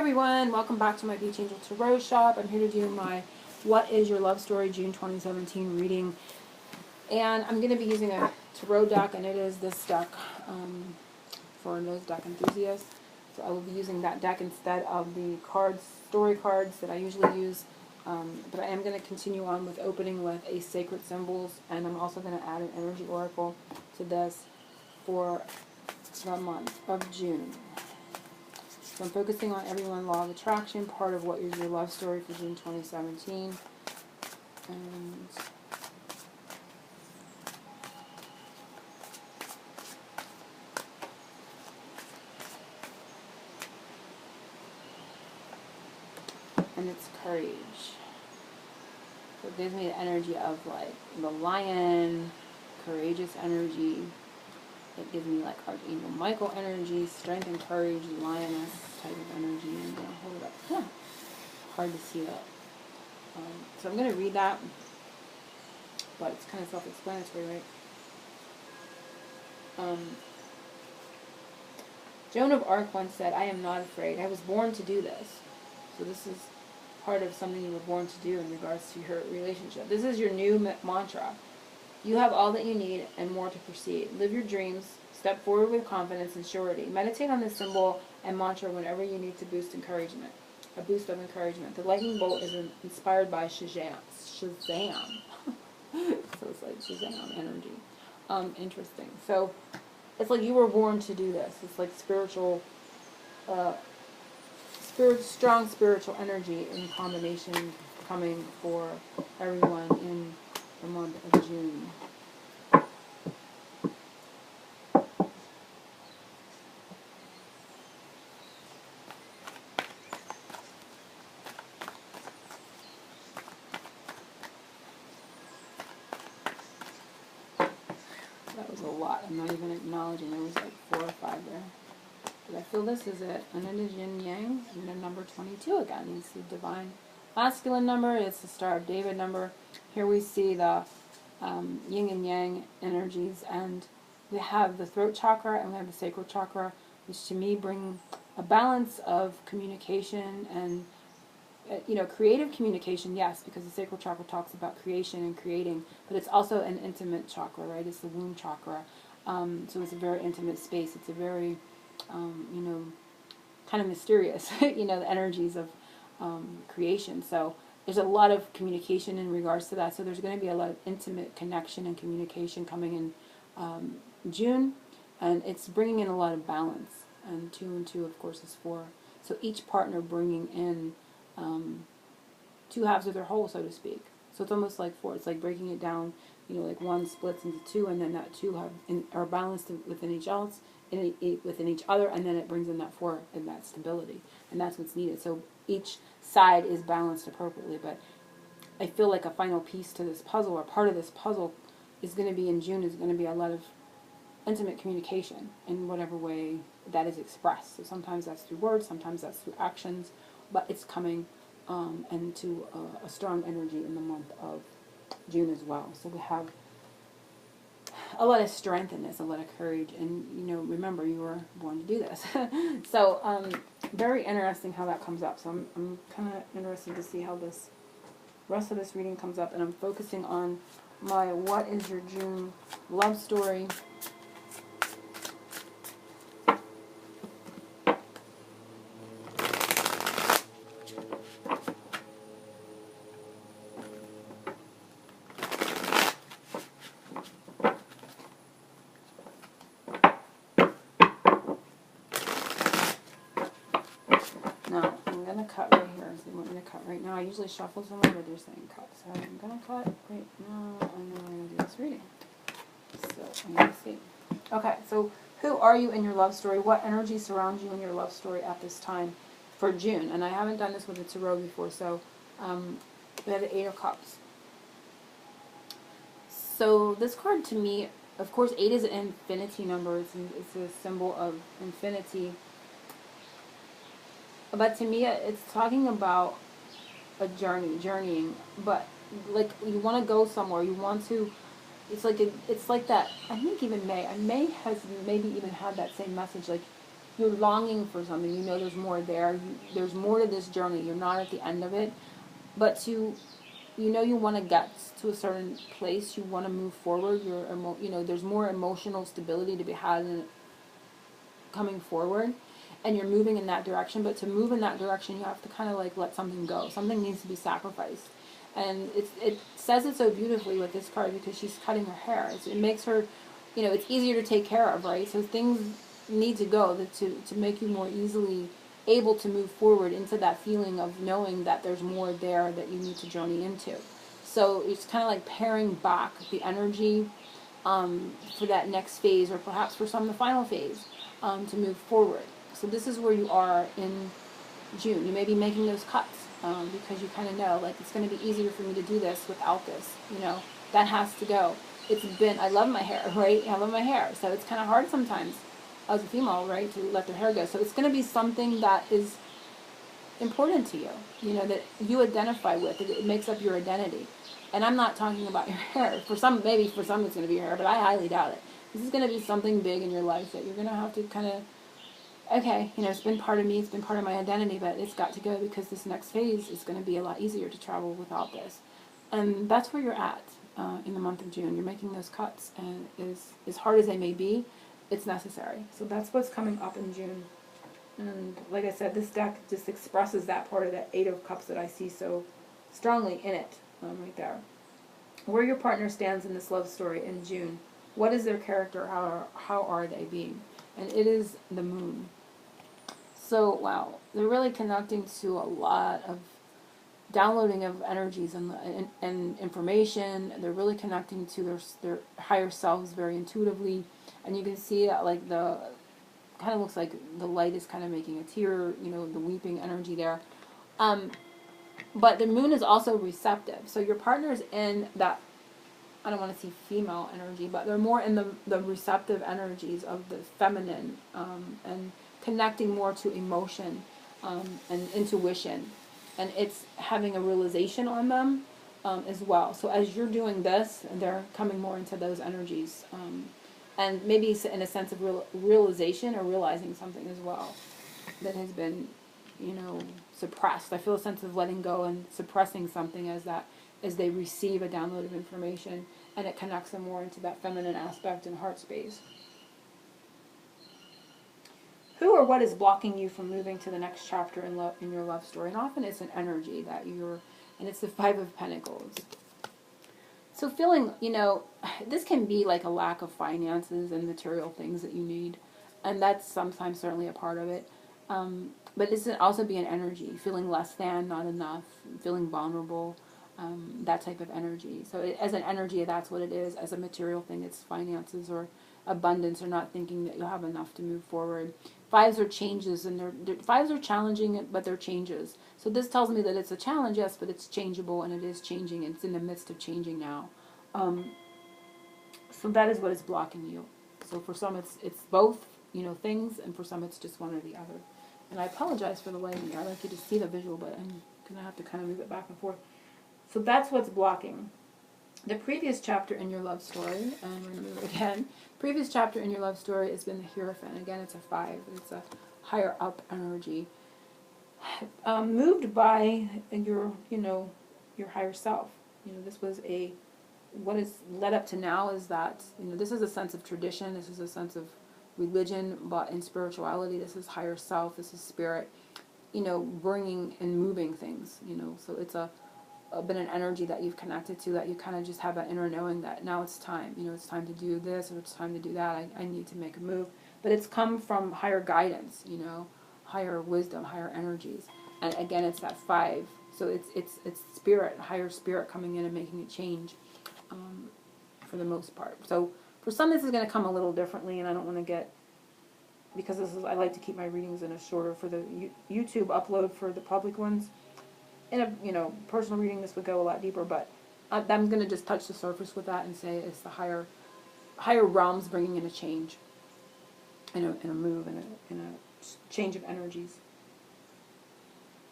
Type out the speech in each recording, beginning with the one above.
everyone, welcome back to my Beach Angel Tarot shop. I'm here to do my What is Your Love Story June 2017 reading. And I'm going to be using a tarot deck, and it is this deck for those deck enthusiasts. So I will be using that deck instead of the story cards that I usually use. But I am going to continue on with opening with a Sacred Symbols, and I'm also going to add an Energy Oracle to this for the month of June. So I'm focusing on Everyone Law of Attraction, part of What is Your Love Story for June 2017. And it's courage. So it gives me the energy of like the lion, courageous energy. It gives me like Archangel Michael energy, strength and courage, lioness type of energy. I'm going to hold it up. Yeah. Hard to see that. So I'm going to read that, but it's kind of self-explanatory, right? Joan of Arc once said, "I am not afraid. I was born to do this." So this is part of something you were born to do in regards to your relationship. This is your new mantra. You have all that you need and more to proceed. Live your dreams. Step forward with confidence and surety. Meditate on this symbol and mantra whenever you need to boost encouragement. A boost of encouragement. The lightning bolt is inspired by Shazam. So it's like Shazam energy. Interesting. So it's like you were born to do this. It's like spiritual, strong spiritual energy in combination coming for everyone in the month of June. That was a lot. I'm not even acknowledging. There was like 4 or 5 there. But I feel this is it. And it is yin yang. And then number 22 again. It's the divine masculine number. It's the Star of David number. Here we see the yin and yang energies. And we have the throat chakra and we have the sacral chakra, which to me bring a balance of communication and creative communication, yes, because the sacral chakra talks about creation and creating, but it's also an intimate chakra, right? It's the womb chakra. So it's a very intimate space. It's a very, kind of mysterious, the energies of creation. So there's a lot of communication in regards to that. So there's going to be a lot of intimate connection and communication coming in June, and it's bringing in a lot of balance. And 2 and 2, of course, is 4. So each partner bringing in 2 halves of their whole, so to speak. So it's almost like 4. It's like breaking it down, like 1 splits into 2, and then that 2 are balanced within each else, within each other, and then it brings in that 4 and that stability, and that's what's needed. So each side is balanced appropriately. But I feel like a final piece to this puzzle, or part of this puzzle, is going to be in June. Is going to be a lot of intimate communication in whatever way that is expressed. So sometimes that's through words, sometimes that's through actions, but it's coming into a strong energy in the month of June as well. So we have a lot of strength in this, a lot of courage, and remember, you were born to do this. So very interesting how that comes up. So I'm kind of interested to see how this rest of this reading comes up, and I'm focusing on my What is Your June Love Story. Now, I'm going to cut right here. So they want me to cut right now. I usually shuffle somewhere, but they're saying cut. So I'm going to cut right now, and then we're going to do this reading. So, I'm going to see. Okay, so who are you in your love story? What energy surrounds you in your love story at this time for June? And I haven't done this with a tarot before, so we have the 8 of Cups. So this card to me, of course, 8 is an infinity number. It's a symbol of infinity. But to me, it's talking about a journeying. But like you want to go somewhere. You want to. It's like that. I think even May has maybe even had that same message. Like you're longing for something. You know there's more there. There's more to this journey. You're not at the end of it. But you know you want to get to a certain place. You want to move forward. You know, there's more emotional stability to be had in coming forward. And you're moving in that direction. But to move in that direction, you have to kind of like let something go. Something needs to be sacrificed. And it says it so beautifully with this card because she's cutting her hair. It makes her, you know, it's easier to take care of, right? So things need to go to make you more easily able to move forward into that feeling of knowing that there's more there that you need to journey into. So it's kind of like paring back the energy for that next phase, or perhaps for some the final phase, to move forward. So this is where you are in June. You may be making those cuts because you kind of know, like, it's going to be easier for me to do this without this. You know, that has to go. I love my hair, right? I love my hair. So it's kind of hard sometimes as a female, right, to let their hair go. So it's going to be something that is important to you, you know, that you identify with. It makes up your identity. And I'm not talking about your hair. Maybe for some it's going to be your hair, but I highly doubt it. This is going to be something big in your life that you're going to have to kind of, okay, you know, it's been part of me, it's been part of my identity, but it's got to go because this next phase is going to be a lot easier to travel without this. And that's where you're at in the month of June. You're making those cuts, and as hard as they may be, it's necessary. So that's what's coming up in June. And like I said, this deck just expresses that part of that Eight of Cups that I see so strongly in it, right there. Where your partner stands in this love story in June. What is their character? How are they being? And it is the Moon. So, wow, they're really connecting to a lot of downloading of energies and information. They're really connecting to their higher selves very intuitively. And you can see that, like, kind of looks like the light is kind of making a tear, you know, the weeping energy there. But the Moon is also receptive. So your partner's in that, I don't want to see female energy, but they're more in the receptive energies of the feminine, and connecting more to emotion and intuition. And it's having a realization on them as well. So as you're doing this, they're coming more into those energies. And maybe in a sense of realization or realizing something as well that has been, you know, suppressed. I feel a sense of letting go and suppressing something as they receive a download of information, and it connects them more into that feminine aspect and heart space. Who or what is blocking you from moving to the next chapter in your love story? And often it's an energy that and it's the Five of Pentacles. So feeling, you know, this can be like a lack of finances and material things that you need, and that's sometimes certainly a part of it. But this can also be an energy, feeling less than, not enough, feeling vulnerable, that type of energy. So as an energy, that's what it is. As a material thing, it's finances or abundance, or not thinking that you'll have enough to move forward. Fives are changes, and fives are challenging, but they're changes. So this tells me that it's a challenge, yes, but it's changeable, and it is changing. It's in the midst of changing now. So that is what is blocking you. So for some, it's both, you know, things, and for some, it's just one or the other. And I apologize for the lighting here. I'd like you to see the visual, but I'm going to have to kind of move it back and forth. So that's what's blocking. The previous chapter in your love story, and I'm going to move it again. Previous chapter in your love story has been the Hierophant. Again, it's a 5. It's a higher up energy. Moved by your, you know, your higher self. You know, this was what is led up to now is that, you know, this is a sense of tradition. This is a sense of religion, but in spirituality, this is higher self. This is spirit, you know, bringing and moving things, you know. So it's been an energy that you've connected to, that you kind of just have that inner knowing that now it's time, you know, it's time to do this, or it's time to do that. I need to make a move. But it's come from higher guidance, you know, higher wisdom, higher energies. And again, it's that 5. So it's spirit, higher spirit coming in and making a change, for the most part. So for some, this is going to come a little differently, and I don't want to get, because I like to keep my readings in a shorter for the YouTube upload. For the public ones, in a, you know, personal reading, this would go a lot deeper, but I'm going to just touch the surface with that and say it's the higher realms bringing in a change, in a move, in a change of energies.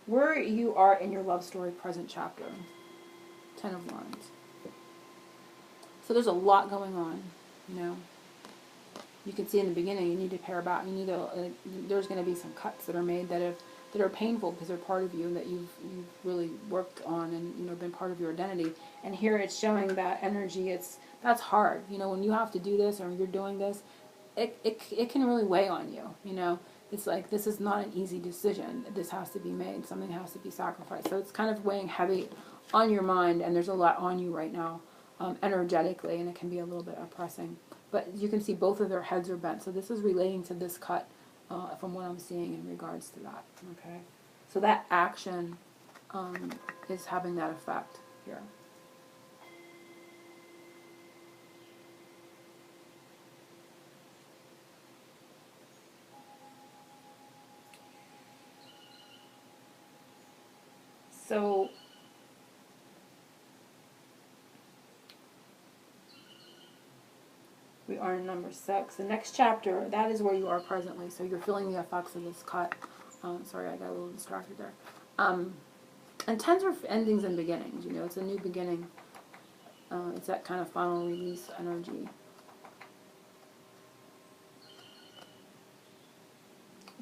Where you are in your love story, present chapter. 10 of Wands. So there's a lot going on, you know. you can see in the beginning, you need to pare back. You need to. There's going to be some cuts that are made that are painful because they're part of you and that you've really worked on and been part of your identity. And here it's showing that energy. That's hard. When you have to do this or you're doing this, it can really weigh on you. It's like this is not an easy decision. This has to be made. Something has to be sacrificed. So it's kind of weighing heavy on your mind, and there's a lot on you right now, energetically, and it can be a little bit oppressing. But you can see both of their heads are bent. So this is relating to this cut, from what I'm seeing in regards to that. Okay, so that action is having that effect here. So we are in number 6. The next chapter, that is where you are presently. So you're feeling the effects of this cut. Sorry, I got a little distracted there. And 10s are endings and beginnings. It's a new beginning. It's that kind of final release energy.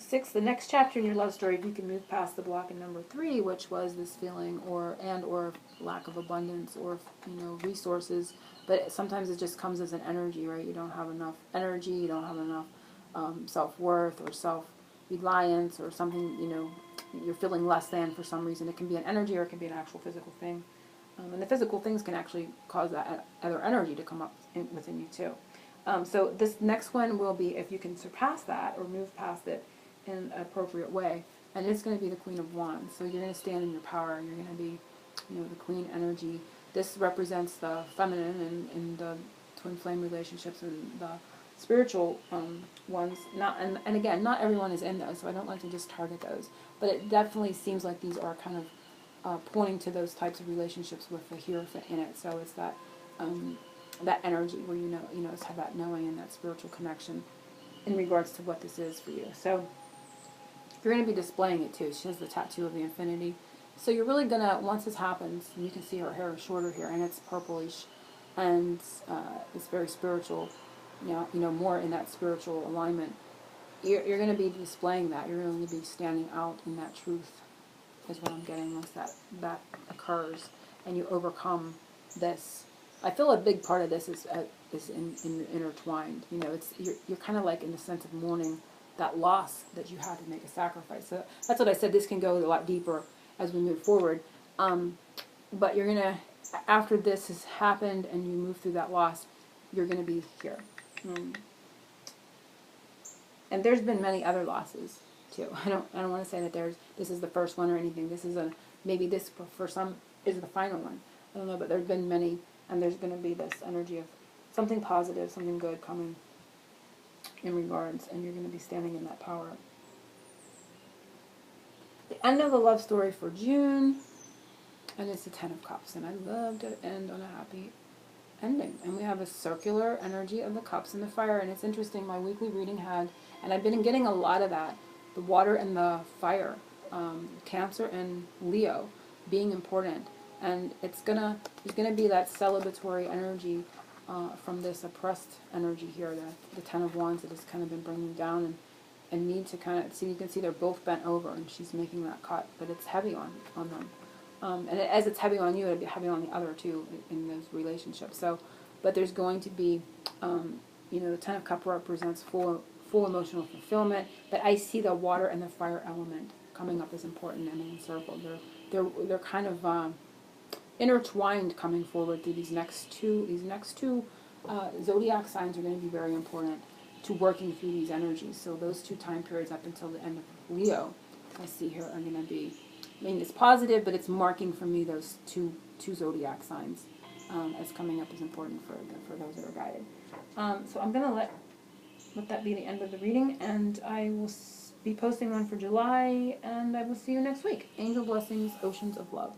6, the next chapter in your love story, if you can move past the block in number 3, which was this feeling or lack of abundance or resources, but sometimes it just comes as an energy, right? You don't have enough energy, you don't have enough self-worth or self-reliance or something, you're feeling less than for some reason. It can be an energy or it can be an actual physical thing. And the physical things can actually cause that other energy to come up within you too. So this next one will be if you can surpass that or move past it in an appropriate way. And it's going to be the Queen of Wands. So you're going to stand in your power. You're going to be, the Queen energy. This represents the feminine and the twin flame relationships and the spiritual ones. And again, not everyone is in those, so I don't like to just target those. But it definitely seems like these are kind of pointing to those types of relationships with the Hierophant in it. So it's that that energy where it's have that knowing and that spiritual connection in regards to what this is for you. So you're going to be displaying it too. She has the tattoo of the infinity. So you're really going to, once this happens, and you can see her hair is shorter here, and it's purplish, and it's very spiritual, more in that spiritual alignment. You're going to be displaying that. You're going to be standing out in that truth, is what I'm getting once that occurs, and you overcome this. I feel a big part of this is intertwined. You're kind of like in the sense of mourning that loss that you had to make a sacrifice. So that's what I said. This can go a lot deeper as we move forward. But you're going to, after this has happened and you move through that loss, you're going to be here. And there's been many other losses too. I don't want to say that this is the first one or anything. This is maybe this for some is the final one. I don't know, but there's been many, and there's going to be this energy of something positive, something good coming in regards, and you're going to be standing in that power. The end of the love story for June, and it's the 10 of Cups, and I love to end on a happy ending. And we have a circular energy of the Cups and the fire, and it's interesting, my weekly reading had, and I've been getting a lot of that, the water and the fire, Cancer and Leo being important, and there's gonna be that celebratory energy from this oppressed energy here, the 10 of Wands that has kind of been bringing down and need to kind of see. You can see they're both bent over, and she's making that cut, but it's heavy on them. And as it's heavy on you, it'll be heavy on the other too in those relationships. So, but there's going to be, the 10 of Cups represents full emotional fulfillment. But I see the water and the fire element coming up as important in the circle. They're kind of intertwined coming forward through these next two zodiac signs are going to be very important to working through these energies. So those 2 time periods up until the end of Leo, I see here, are going to be, it's positive, but it's marking for me those two zodiac signs as coming up as important for those that are guided. So I'm going to let that be the end of the reading, and I will be posting one for July, and I will see you next week. Angel blessings, oceans of love.